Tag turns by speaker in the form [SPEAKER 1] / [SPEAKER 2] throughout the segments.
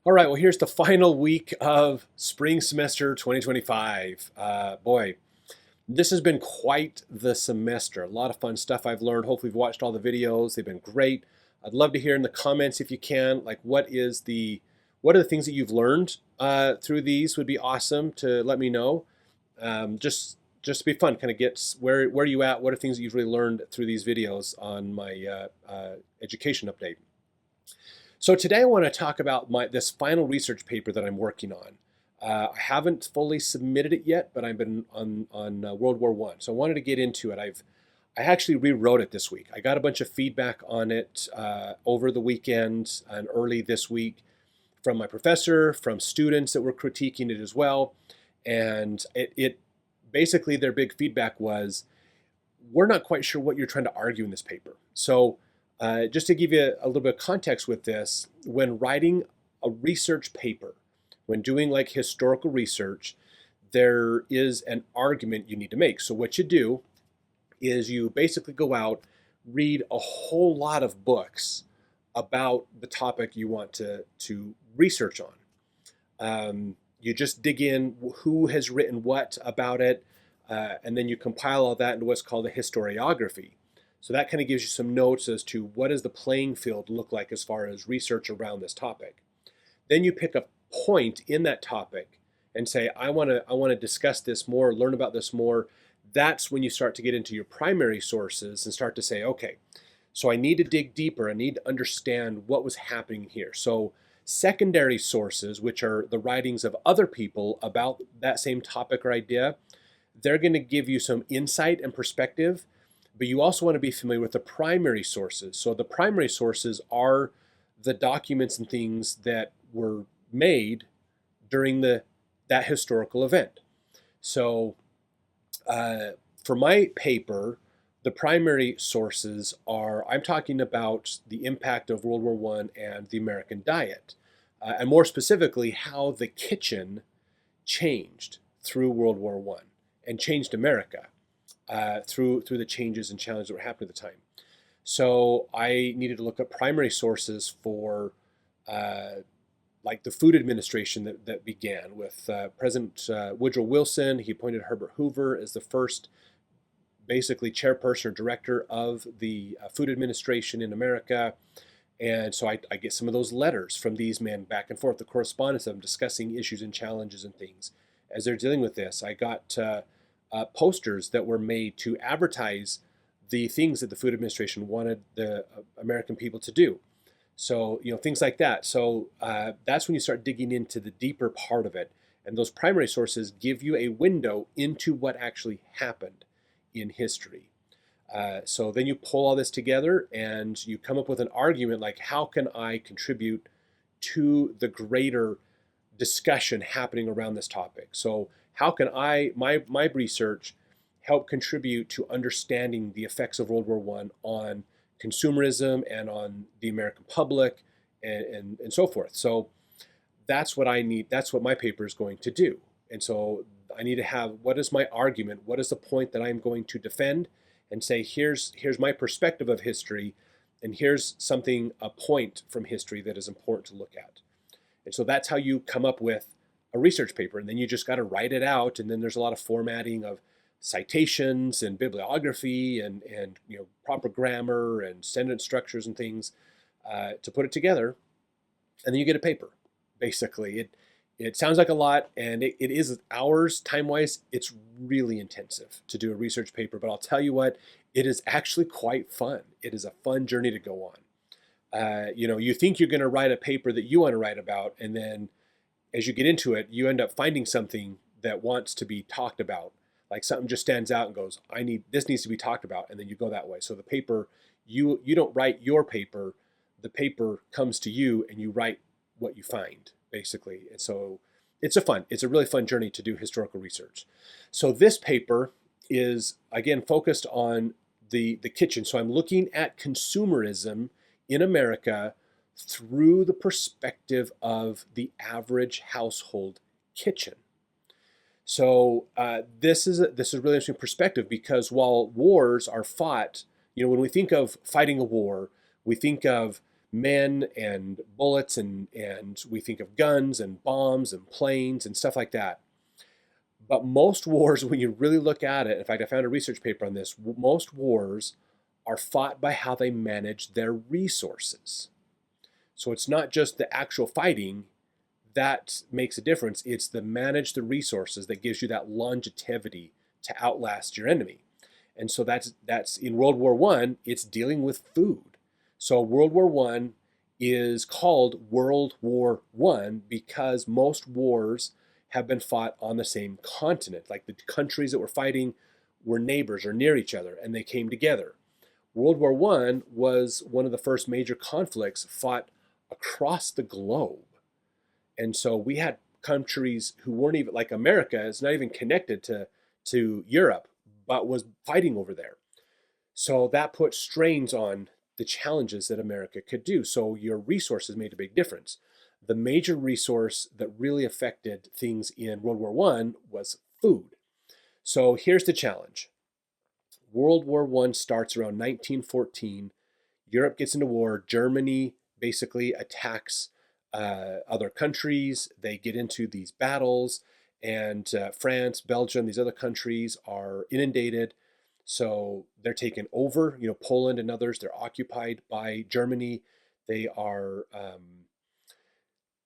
[SPEAKER 1] All right, well, here's the final week of spring semester 2025. Boy, this has been quite the semester. A lot of fun stuff I've learned. Hopefully, you've watched all the videos. They've been great. I'd love to hear in the comments if you can, like what are the things that you've learned through these would be awesome to let me know. Just to be fun, kind of get where are you at? What are things that you've really learned through these videos on my education update? So today I want to talk about this final research paper that I'm working on. I haven't fully submitted it yet, but I've been on World War One, so I wanted to get into it. I actually rewrote it this week. I got a bunch of feedback on it over the weekend and early this week from my professor, from students that were critiquing it as well, and it basically their big feedback was, we're not quite sure what you're trying to argue in this paper. So just to give you a little bit of context with this, when writing a research paper, when doing like historical research, there is an argument you need to make. So what you do is you basically go out, read a whole lot of books about the topic you want to research on. You just dig in who has written what about it, and then you compile all that into what's called a historiography. So that kind of gives you some notes as to what does the playing field look like as far as research around this topic. Then you pick a point in that topic and say, I want to discuss this more, learn about this more. That's when you start to get into your primary sources and start to say, okay, so I need to dig deeper. I need to understand what was happening here. So secondary sources, which are the writings of other people about that same topic or idea, they're going to give you some insight and perspective, but you also want to be familiar with the primary sources. So the primary sources are the documents and things that were made during that historical event. So for my paper, the primary sources are, I'm talking about the impact of World War One and the American diet, and more specifically, how the kitchen changed through World War One and changed America through the changes and challenges that were happening at the time. So I needed to look at primary sources for like the Food Administration that began with President Woodrow Wilson. He appointed Herbert Hoover as the first basically chairperson or director of the Food Administration in America. And so I get some of those letters from these men back and forth, the correspondence of them discussing issues and challenges and things as they're dealing with this. I got posters that were made to advertise the things that the Food Administration wanted the American people to do. So, things like that. So that's when you start digging into the deeper part of it. And those primary sources give you a window into what actually happened in history. So then you pull all this together and you come up with an argument like, how can I contribute to the greater discussion happening around this topic? So how can my research help contribute to understanding the effects of World War One on consumerism and on the American public and so forth? So that's what I need. That's what my paper is going to do. And so I need to have, what is my argument? What is the point that I'm going to defend and say, here's my perspective of history, and here's a point from history that is important to look at. And so that's how you come up with a research paper. And then you just got to write it out. And then there's a lot of formatting of citations and bibliography and proper grammar and sentence structures and things to put it together. And then you get a paper. Basically, it sounds like a lot, and it is hours time-wise. It's really intensive to do a research paper, but I'll tell you what, it is actually quite fun. It is a fun journey to go on. You think you're going to write a paper that you want to write about, and then as you get into it, you end up finding something that wants to be talked about. Like something just stands out and goes, this needs to be talked about, and then you go that way. So the paper, you don't write your paper, the paper comes to you and you write what you find, basically. And so it's a really fun journey to do historical research. So this paper is, again, focused on the kitchen. So I'm looking at consumerism in America through the perspective of the average household kitchen. So this is a really interesting perspective, because while wars are fought, when we think of fighting a war, we think of men and bullets, and we think of guns and bombs and planes and stuff like that. But most wars, when you really look at it, in fact, I found a research paper on this, most wars are fought by how they manage their resources. So it's not just the actual fighting that makes a difference. It's the manage the resources that gives you that longevity to outlast your enemy. And so that's in World War I, it's dealing with food. So World War I is called World War I because most wars have been fought on the same continent. Like the countries that were fighting were neighbors or near each other, and they came together. World War I was one of the first major conflicts fought across the globe. And so we had countries who weren't even, like America is not even connected to Europe, but was fighting over there. So that put strains on the challenges that America could do. So your resources made a big difference. The major resource that really affected things in World War I was food. So here's the challenge. World War I starts around 1914. Europe gets into war. Germany basically attacks other countries. They get into these battles, and France, Belgium, these other countries are inundated. So they're taken over. Poland and others, they're occupied by Germany. They are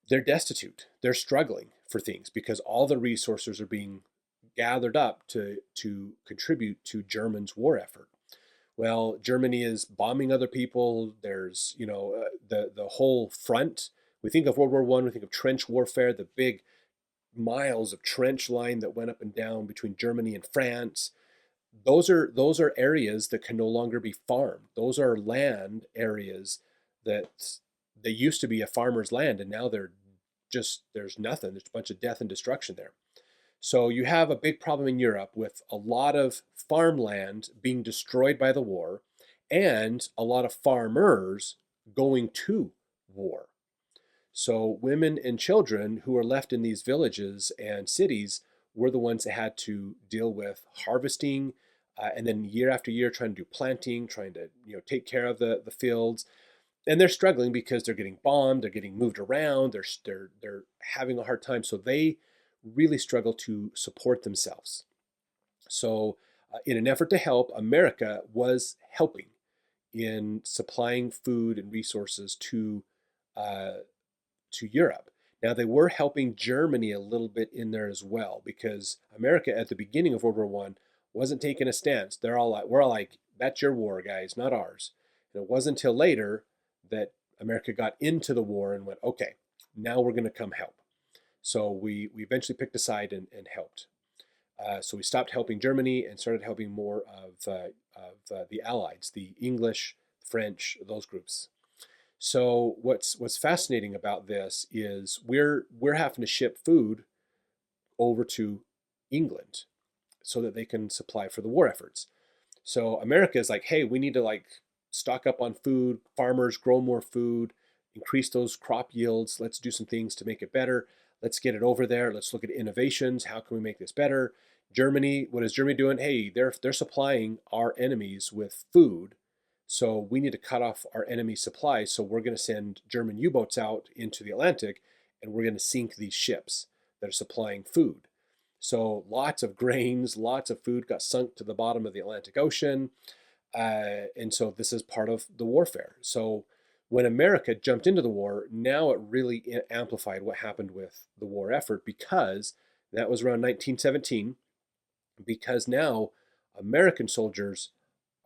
[SPEAKER 1] they're destitute. They're struggling for things because all the resources are being gathered up to contribute to Germany's war effort. Well, Germany is bombing other people. There's the whole front. We think of World War I. We think of trench warfare, the big miles of trench line that went up and down between Germany and France. Those are areas that can no longer be farmed. Those are land areas that they used to be a farmer's land, and now there's nothing. There's a bunch of death and destruction there. So you have a big problem in Europe with a lot of farmland being destroyed by the war and a lot of farmers going to war. So women and children who are left in these villages and cities were the ones that had to deal with harvesting, and then year after year trying to do planting, trying to take care of the fields. And they're struggling because they're getting bombed, they're getting moved around, they're having a hard time. So they really struggle to support themselves. So in an effort to help, America was helping in supplying food and resources to Europe. Now they were helping Germany a little bit in there as well, because America at the beginning of World War I wasn't taking a stance. We're all like, that's your war, guys, not ours. And it wasn't until later that America got into the war and went, okay, now we're going to come help. So we eventually picked a side and helped. So we stopped helping Germany and started helping more of the Allies, the English, French, those groups. So what's fascinating about this is we're having to ship food over to England so that they can supply for the war efforts. So America is like, hey, we need to stock up on food. Farmers grow more food, increase those crop yields. Let's do some things to make it better. Let's get it over there. Let's look at innovations. How can we make this better? Germany, what is Germany doing? Hey, they're supplying our enemies with food. So we need to cut off our enemy supplies. So we're going to send German U-boats out into the Atlantic, and we're going to sink these ships that are supplying food. So lots of grains, lots of food got sunk to the bottom of the Atlantic Ocean. And so this is part of the warfare. So when America jumped into the war, now it really amplified what happened with the war effort, because that was around 1917, because now American soldiers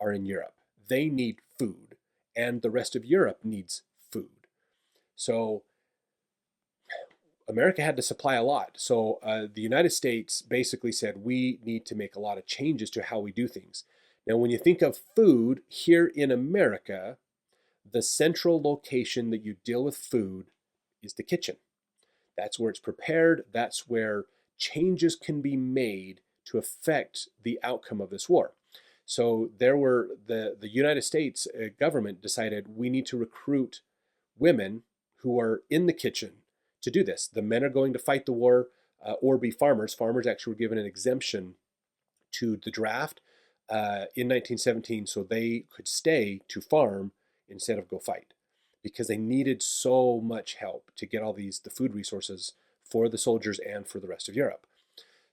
[SPEAKER 1] are in Europe. They need food, and the rest of Europe needs food. So America had to supply a lot. So the United States basically said, we need to make a lot of changes to how we do things. Now, when you think of food here in America, the central location that you deal with food is the kitchen. That's where it's prepared. That's where changes can be made to affect the outcome of this war. So the United States government decided we need to recruit women who are in the kitchen to do this. The men are going to fight the war or be farmers. Farmers actually were given an exemption to the draft in 1917, so they could stay to farm instead of go fight, because they needed so much help to get all the food resources for the soldiers and for the rest of Europe.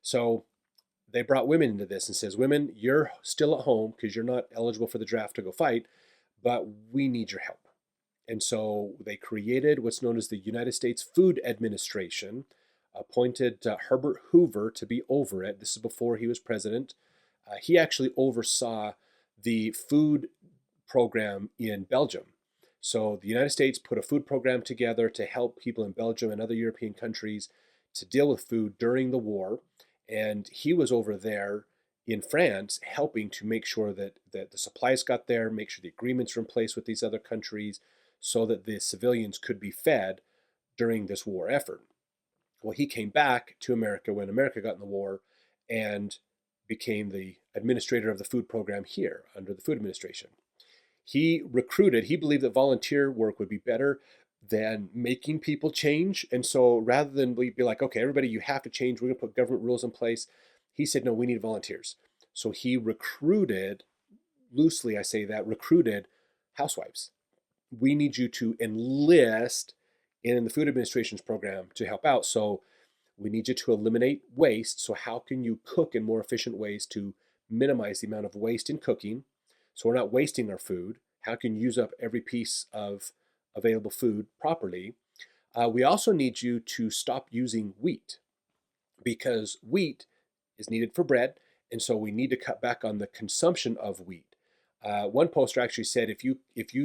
[SPEAKER 1] So they brought women into this and says, women, you're still at home because you're not eligible for the draft to go fight, but we need your help. And so they created what's known as the United States Food Administration, appointed Herbert Hoover to be over it. This is before he was president. He actually oversaw the food program in Belgium. So the United States put a food program together to help people in Belgium and other European countries to deal with food during the war. And he was over there in France helping to make sure that the supplies got there, make sure the agreements were in place with these other countries so that the civilians could be fed during this war effort. Well, he came back to America when America got in the war and became the administrator of the food program here under the Food Administration. He believed that volunteer work would be better than making people change. And so rather than be like, okay, everybody, you have to change, we're going to put government rules in place, he said, no, we need volunteers. So he recruited, loosely I say that, recruited housewives. We need you to enlist in the Food Administration's program to help out. So we need you to eliminate waste. So how can you cook in more efficient ways to minimize the amount of waste in cooking? So we're not wasting our food. How can you use up every piece of available food properly? We also need you to stop using wheat because wheat is needed for bread. And so we need to cut back on the consumption of wheat. One poster actually said, if you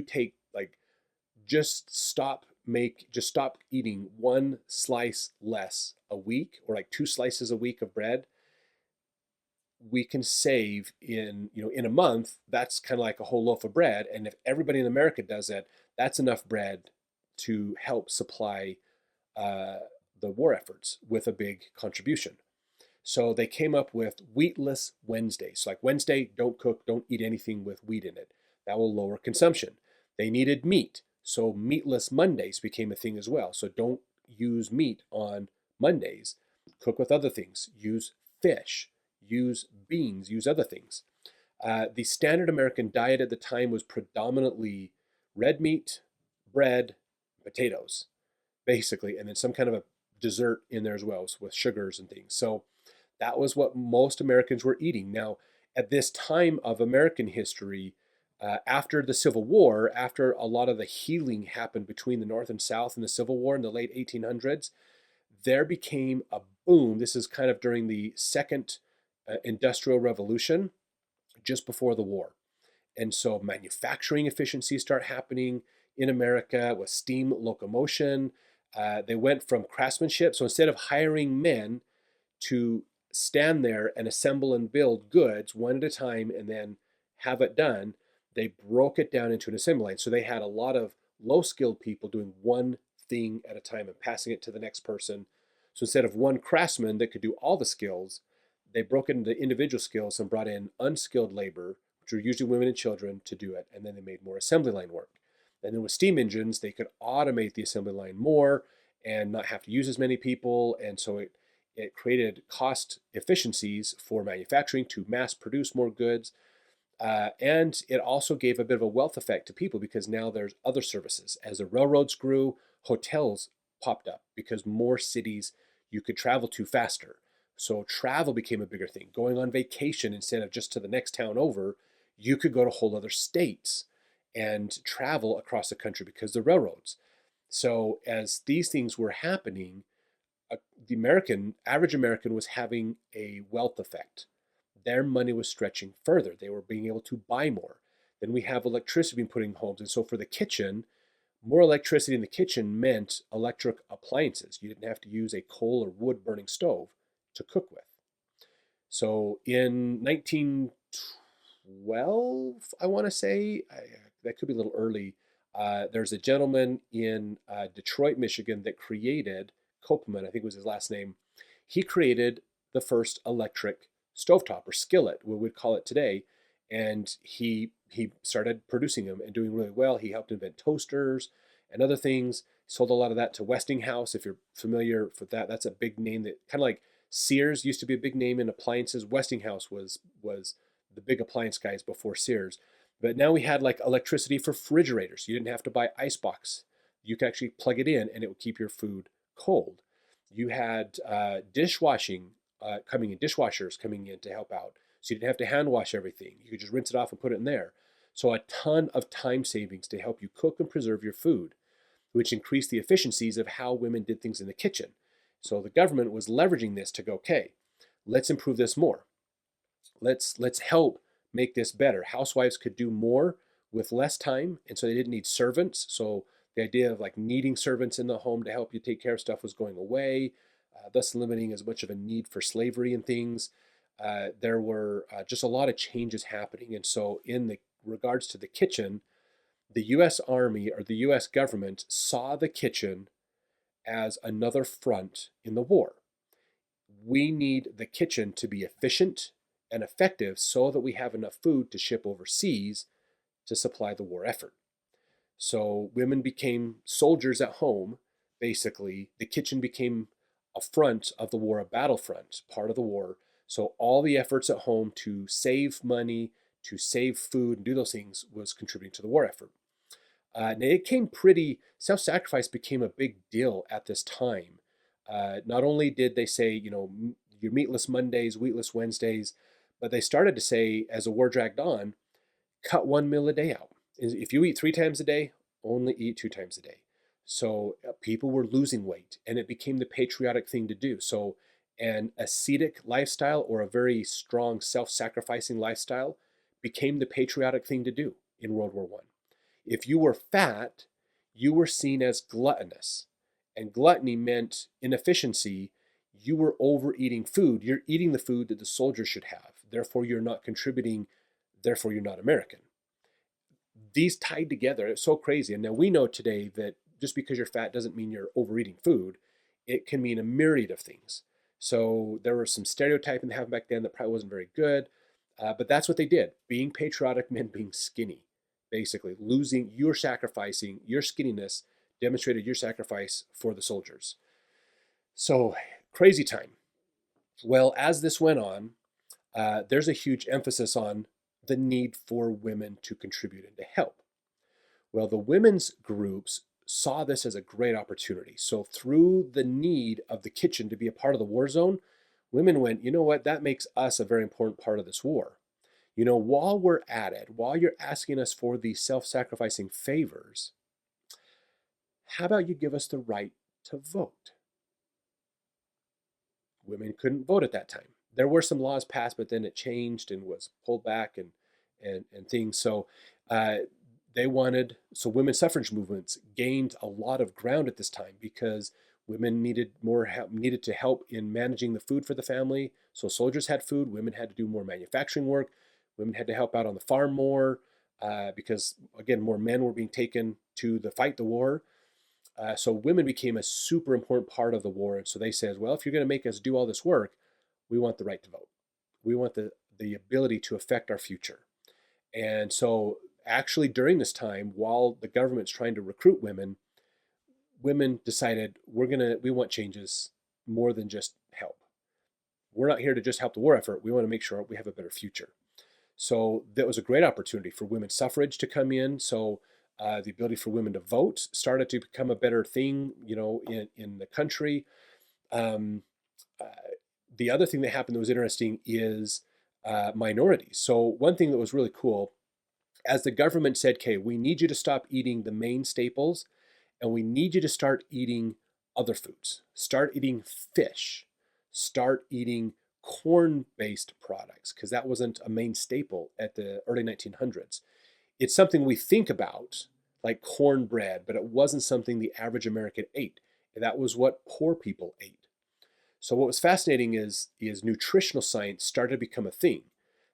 [SPEAKER 1] take just stop eating one slice less a week, or like 2 slices a week of bread, we can save in a month. That's kind of like a whole loaf of bread. And if everybody in America does that, that's enough bread to help supply the war efforts with a big contribution. So they came up with Wheatless Wednesdays. So like Wednesday, don't cook, don't eat anything with wheat in it. That will lower consumption. They needed meat. So Meatless Mondays became a thing as well. So don't use meat on Mondays. Cook with other things. Use fish. Use beans. Use other things. The standard American diet at the time was predominantly red meat, bread, potatoes, basically, and then some kind of a dessert in there as well with sugars and things. So that was what most Americans were eating. Now, at this time of American history, after the Civil War, after a lot of the healing happened between the North and South in the Civil War in the late 1800s, there became a boom. This is kind of during the second Industrial Revolution, just before the war. And so manufacturing efficiencies start happening in America with steam locomotion. They went from craftsmanship. So instead of hiring men to stand there and assemble and build goods one at a time and then have it done, they broke it down into an assembly line. So they had a lot of low-skilled people doing one thing at a time and passing it to the next person. So instead of one craftsman that could do all the skills, they broke it into individual skills and brought in unskilled labor, which were usually women and children, to do it. And then they made more assembly line work. And then with steam engines, they could automate the assembly line more and not have to use as many people. And so it created cost efficiencies for manufacturing to mass produce more goods. And it also gave a bit of a wealth effect to people because now there's other services. As the railroads grew, hotels popped up because more cities you could travel to faster. So travel became a bigger thing. Going on vacation instead of just to the next town over, you could go to whole other states and travel across the country because the railroads. So as these things were happening, the average American was having a wealth effect. Their money was stretching further. They were being able to buy more. Then we have electricity being put in homes. And so for the kitchen, more electricity in the kitchen meant electric appliances. You didn't have to use a coal or wood burning stove to cook with. So in 1912, I want to say, that could be a little early, there's a gentleman in Detroit, Michigan that created, Kopelman, I think was his last name, he created the first electric stovetop or skillet, what we'd call it today. And he started producing them and doing really well. He helped invent toasters and other things. Sold a lot of that to Westinghouse. If you're familiar with that, that's a big name that kind of like Sears used to be a big name in appliances. Westinghouse was the big appliance guys before Sears. But now we had like electricity for refrigerators. You didn't have to buy icebox. You could actually plug it in and it would keep your food cold. You had dishwashing coming in, dishwashers coming in to help out. So you didn't have to hand wash everything. You could just rinse it off and put it in there. So a ton of time savings to help you cook and preserve your food, which increased the efficiencies of how women did things in the kitchen. So the government was leveraging this to go, okay, let's improve this more. Let's help make this better. Housewives could do more with less time, and so they didn't need servants. So the idea of like needing servants in the home to help you take care of stuff was going away, thus limiting as much of a need for slavery and things. There were just a lot of changes happening, and so in the regards to the kitchen, the U.S. Army or the U.S. government saw the kitchen as another front in the war. We need the kitchen to be efficient and effective so that we have enough food to ship overseas to supply the war effort. So women became soldiers at home. Basically, the kitchen became a front of the war, a battlefront, part of the war. So all the efforts at home to save money, to save food, and do those things was contributing to the war effort. And it came pretty, self-sacrifice became a big deal at this time. Not only did they say, your meatless Mondays, wheatless Wednesdays, but they started to say, as the war dragged on, cut one meal a day out. If you eat 3 times a day, only eat 2 times a day. So people were losing weight, and it became the patriotic thing to do. So an ascetic lifestyle or a very strong self-sacrificing lifestyle became the patriotic thing to do in World War I. If you were fat, you were seen as gluttonous. And gluttony meant inefficiency. You were overeating food. You're eating the food that the soldiers should have. Therefore, you're not contributing. Therefore, you're not American. These tied together, it's so crazy. And now we know today that just because you're fat doesn't mean you're overeating food. It can mean a myriad of things. So there was some stereotyping that happened back then that probably wasn't very good. But that's what they did. Being patriotic meant being skinny. Basically, you're sacrificing your skinniness demonstrated your sacrifice for the soldiers. So crazy time. Well, as this went on, there's a huge emphasis on the need for women to contribute and to help. Well, the women's groups saw this as a great opportunity. So through the need of the kitchen to be a part of the war zone, women went, you know what, that makes us a very important part of this war. While we're at it, while you're asking us for these self-sacrificing favors, how about you give us the right to vote? Women couldn't vote at that time. There were some laws passed, but then it changed and was pulled back and things. So women's suffrage movements gained a lot of ground at this time because women needed more help, needed to help in managing the food for the family. So soldiers had food, women had to do more manufacturing work. Women had to help out on the farm more because, again, more men were being taken to fight the war. So women became a super important part of the war. And so they said, well, if you're going to make us do all this work, we want the right to vote. We want the ability to affect our future. And so actually during this time, while the government's trying to recruit women, women decided we want changes more than just help. We're not here to just help the war effort. We want to make sure we have a better future. So that was a great opportunity for women's suffrage to come in. So the ability for women to vote started to become a better thing, in the country. The other thing that happened that was interesting is minorities. So one thing that was really cool, as the government said, okay, we need you to stop eating the main staples and we need you to start eating other foods. Start eating fish. Start eating corn-based products, because that wasn't a main staple at the early 1900s. It's something we think about, like cornbread, but it wasn't something the average American ate. That was what poor people ate. So what was fascinating is nutritional science started to become a thing.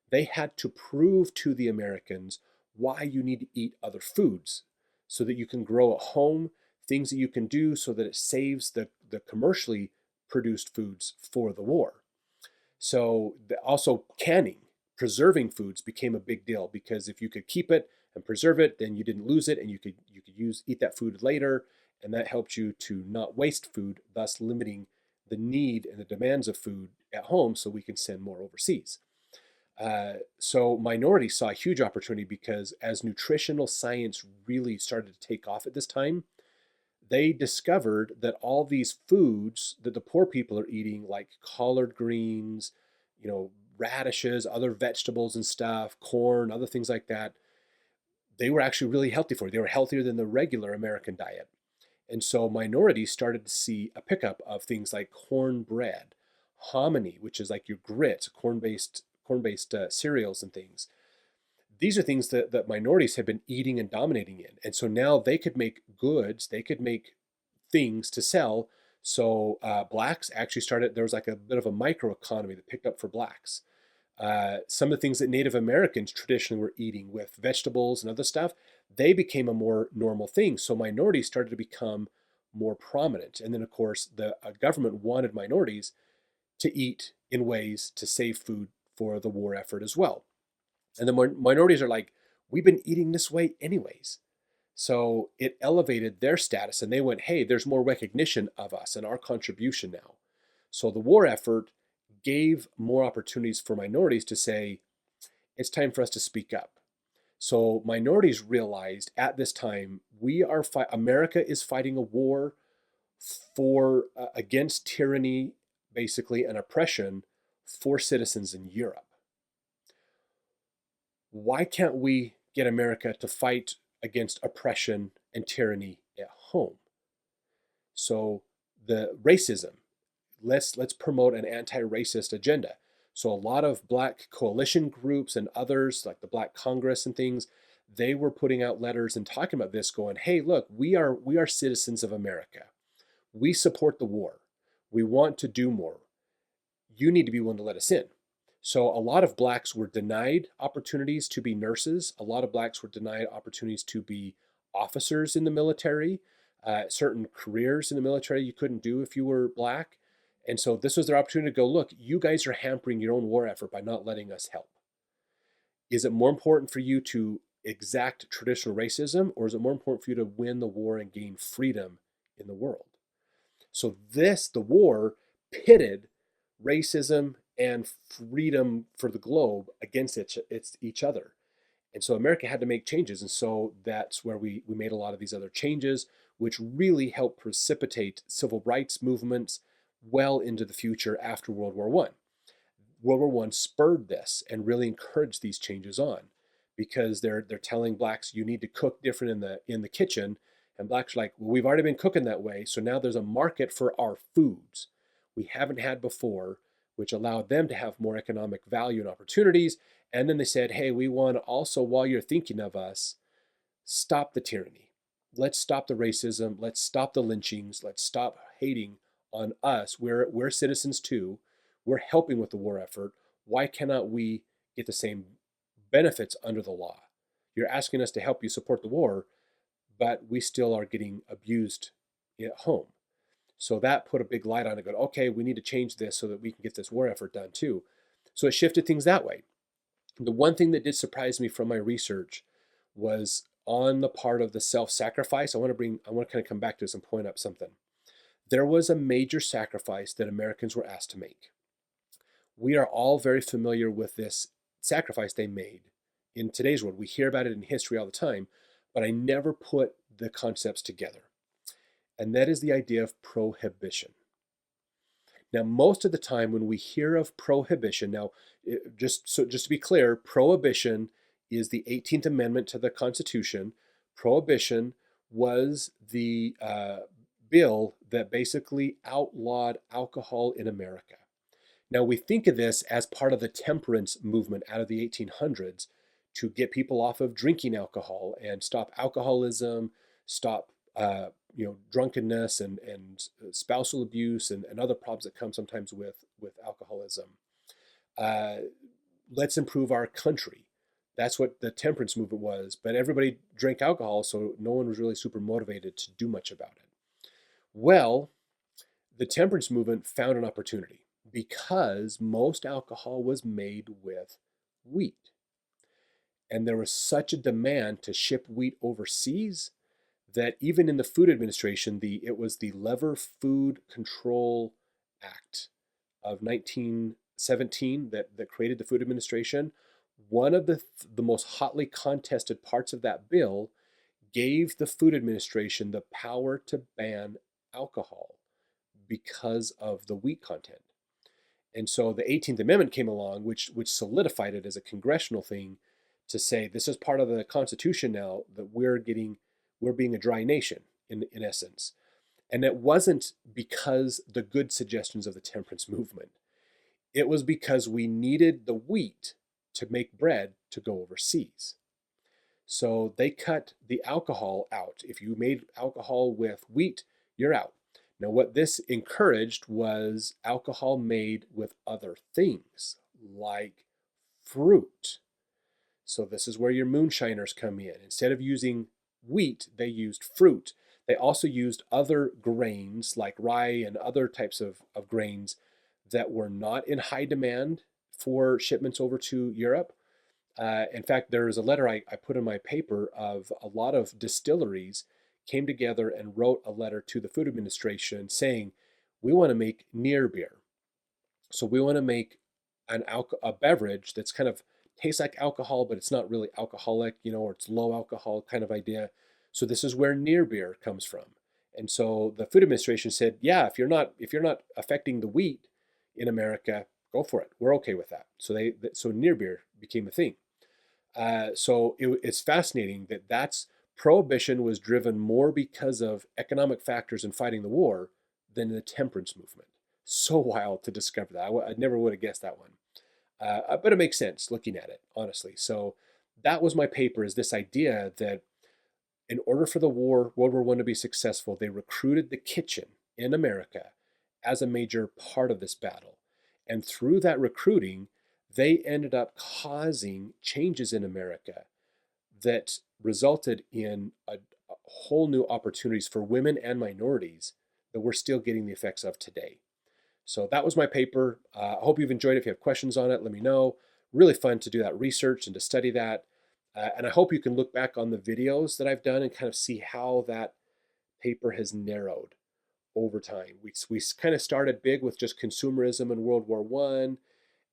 [SPEAKER 1] They had to prove to the Americans why you need to eat other foods so that you can grow at home, things that you can do so that it saves the commercially produced foods for the war. So also canning, preserving foods became a big deal, because if you could keep it and preserve it, then you didn't lose it, and you could eat that food later, and that helped you to not waste food, thus limiting the need and the demands of food at home so we can send more overseas. So minorities saw a huge opportunity because as nutritional science really started to take off at this time, they discovered that all these foods that the poor people are eating, like collard greens, radishes, other vegetables and stuff, corn, other things like that, they were actually really healthy for you. They were healthier than the regular American diet. And so minorities started to see a pickup of things like cornbread, hominy, which is like your grits, corn-based cereals and things. These are things that minorities have been eating and dominating in. And so now they could make goods, they could make things to sell. So blacks actually started, there was like a bit of a microeconomy that picked up for blacks. Some of the things that Native Americans traditionally were eating with vegetables and other stuff, they became a more normal thing. So minorities started to become more prominent. And then, of course, the government wanted minorities to eat in ways to save food for the war effort as well. And the minorities are like, we've been eating this way anyways. So it elevated their status and they went, hey, there's more recognition of us and our contribution now. So the war effort gave more opportunities for minorities to say, it's time for us to speak up. So minorities realized at this time, America is fighting a war for against tyranny, basically, and oppression for citizens in Europe. Why can't we get America to fight against oppression and tyranny at home? So the racism, let's promote an anti-racist agenda. So a lot of black coalition groups and others like the Black Congress and things, they were putting out letters and talking about this, going, hey, look, we are citizens of America. We support the war. We want to do more. You need to be willing to let us in. So a lot of blacks were denied opportunities to be nurses. A lot of blacks were denied opportunities to be officers in the military. Certain careers in the military you couldn't do if you were black. And so this was their opportunity to go, look, you guys are hampering your own war effort by not letting us help. Is it more important for you to exact traditional racism, or is it more important for you to win the war and gain freedom in the world? So the war pitted racism and freedom for the globe against each other. And so America had to make changes. And so that's where we made a lot of these other changes, which really helped precipitate civil rights movements well into the future after World War I. World War I spurred this and really encouraged these changes on, because they're telling blacks you need to cook different in the kitchen, and blacks are like, well, we've already been cooking that way, so now there's a market for our foods we haven't had before, which allowed them to have more economic value and opportunities. And then they said, hey, we want to also, while you're thinking of us, stop the tyranny. Let's stop the racism. Let's stop the lynchings. Let's stop hating on us. We're citizens too. We're helping with the war effort. Why cannot we get the same benefits under the law? You're asking us to help you support the war, but we still are getting abused at home. So that put a big light on it. Go, okay, we need to change this so that we can get this war effort done too. So it shifted things that way. The one thing that did surprise me from my research was on the part of the self-sacrifice. I want to kind of come back to this and point up something. There was a major sacrifice that Americans were asked to make. We are all very familiar with this sacrifice they made in today's world. We hear about it in history all the time, but I never put the concepts together. And that is the idea of prohibition. Now, most of the time when we hear of prohibition, now, just to be clear, prohibition is the 18th Amendment to the Constitution. Prohibition was the bill that basically outlawed alcohol in America. Now, we think of this as part of the temperance movement out of the 1800s to get people off of drinking alcohol and stop alcoholism, stop drunkenness and spousal abuse and other problems that come sometimes with alcoholism. Let's improve our country. That's what the temperance movement was. But everybody drank alcohol, so no one was really super motivated to do much about it. Well, the temperance movement found an opportunity because most alcohol was made with wheat. And there was such a demand to ship wheat overseas that even in the Food Administration, it was the Lever Food Control Act of 19 17 that created the Food Administration, one of the most hotly contested parts of that bill gave the Food Administration the power to ban alcohol because of the wheat content. And so the 18th Amendment came along, which solidified it as a congressional thing to say this is part of the Constitution now that we're being a dry nation in essence. And it wasn't because the good suggestions of the temperance movement. It was because we needed the wheat to make bread to go overseas. So they cut the alcohol out. If you made alcohol with wheat, you're out. Now, what this encouraged was alcohol made with other things, like fruit. So this is where your moonshiners come in. Instead of using wheat, they used fruit. They also used other grains like rye and other types of grains that were not in high demand for shipments over to Europe. In fact, there is a letter I put in my paper of a lot of distilleries came together and wrote a letter to the Food Administration saying, we want to make near beer. So we want to make a beverage that's kind of tastes like alcohol, but it's not really alcoholic, or it's low alcohol kind of idea. So this is where near beer comes from. And so the Food Administration said, yeah, if you're not affecting the wheat in America, go for it. We're okay with that. So near beer became a thing. So it's fascinating that prohibition was driven more because of economic factors in fighting the war than the temperance movement. So wild to discover that. I never would have guessed that one. But it makes sense looking at it, honestly. So that was my paper, is this idea that in order for the World War I to be successful, they recruited the kitchen in America as a major part of this battle. And through that recruiting, they ended up causing changes in America that resulted in a whole new opportunities for women and minorities that we're still getting the effects of today. So that was my paper. I hope you've enjoyed it. If you have questions on it, let me know. Really fun to do that research and to study that. And I hope you can look back on the videos that I've done and kind of see how that paper has narrowed over time. We kind of started big with just consumerism in World War I,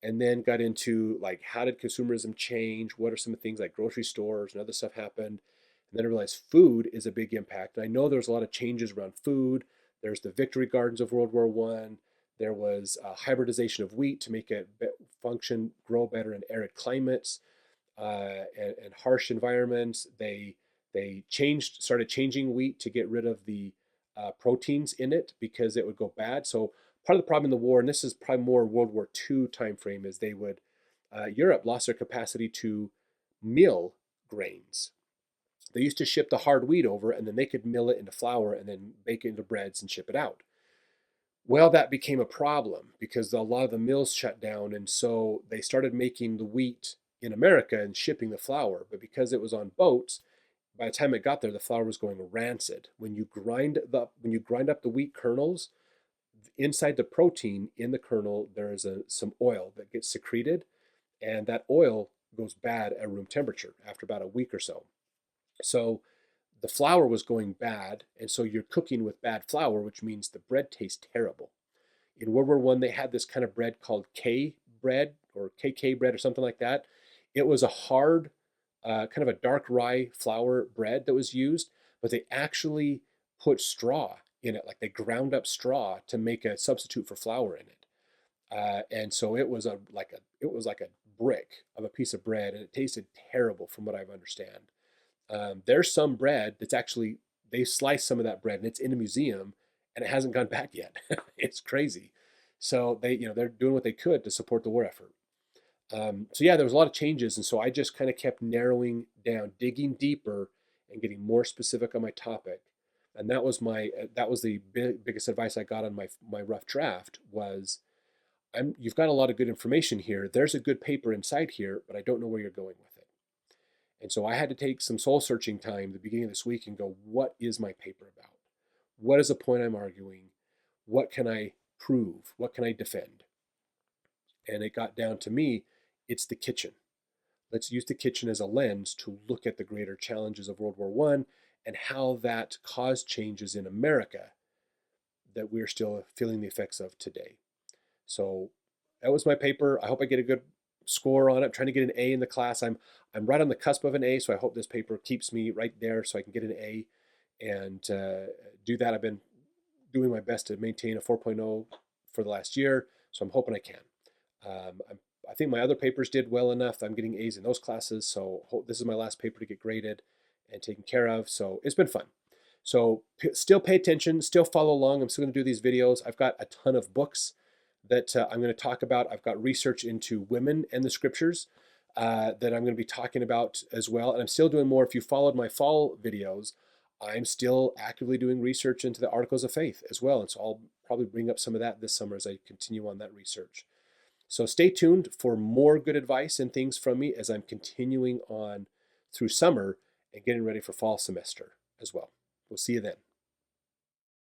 [SPEAKER 1] and then got into like, how did consumerism change? What are some of the things like grocery stores and other stuff happened? And then I realized food is a big impact. And I know there's a lot of changes around food. There's the victory gardens of World War I. There was hybridization of wheat to make it grow better in arid climates and harsh environments. They started changing wheat to get rid of the proteins in it because it would go bad. So part of the problem in the war, and this is probably more World War II timeframe, is Europe lost their capacity to mill grains. They used to ship the hard wheat over, and then they could mill it into flour and then bake it into breads and ship it out. Well, that became a problem because a lot of the mills shut down, and so they started making the wheat in America and shipping the flour. But because it was on boats, by the time it got there, the flour was going rancid. When you grind up the wheat kernels, inside the protein in the kernel, there is some oil that gets secreted, and that oil goes bad at room temperature after about a week or so. So the flour was going bad, and so you're cooking with bad flour, which means the bread tastes terrible. In World War I, they had this kind of bread called K bread or KK bread or something like that. It was a hard, kind of a dark rye flour bread that was used, but they actually put straw in it, like they ground up straw to make a substitute for flour in it. And so it was like a brick of a piece of bread, and it tasted terrible from what I understand. There's some bread that's actually, they sliced some of that bread and it's in a museum and it hasn't gone bad yet. It's crazy. So they're doing what they could to support the war effort. So yeah, there was a lot of changes, and so I just kind of kept narrowing down, digging deeper, and getting more specific on my topic. And that was the biggest advice I got on my rough draft was, you've got a lot of good information here. There's a good paper inside here, but I don't know where you're going with it. And so I had to take some soul searching time at the beginning of this week and go, what is my paper about? What is the point I'm arguing? What can I prove? What can I defend? And it got down to me, it's the kitchen. Let's use the kitchen as a lens to look at the greater challenges of World War I and how that caused changes in America that we're still feeling the effects of today. So that was my paper. I hope I get a good score on it. I'm trying to get an A in the class. I'm right on the cusp of an A, so I hope this paper keeps me right there so I can get an A and do that. I've been doing my best to maintain a 4.0 for the last year, so I'm hoping I can. I think my other papers did well enough. I'm getting A's in those classes, so this is my last paper to get graded and taken care of. So it's been fun. So still pay attention, still follow along. I'm still going to do these videos. I've got a ton of books that I'm going to talk about. I've got research into women and the scriptures that I'm going to be talking about as well. And I'm still doing more. If you followed my fall videos, I'm still actively doing research into the articles of faith as well. And so I'll probably bring up some of that this summer as I continue on that research. So stay tuned for more good advice and things from me as I'm continuing on through summer and getting ready for fall semester as well. We'll see you then.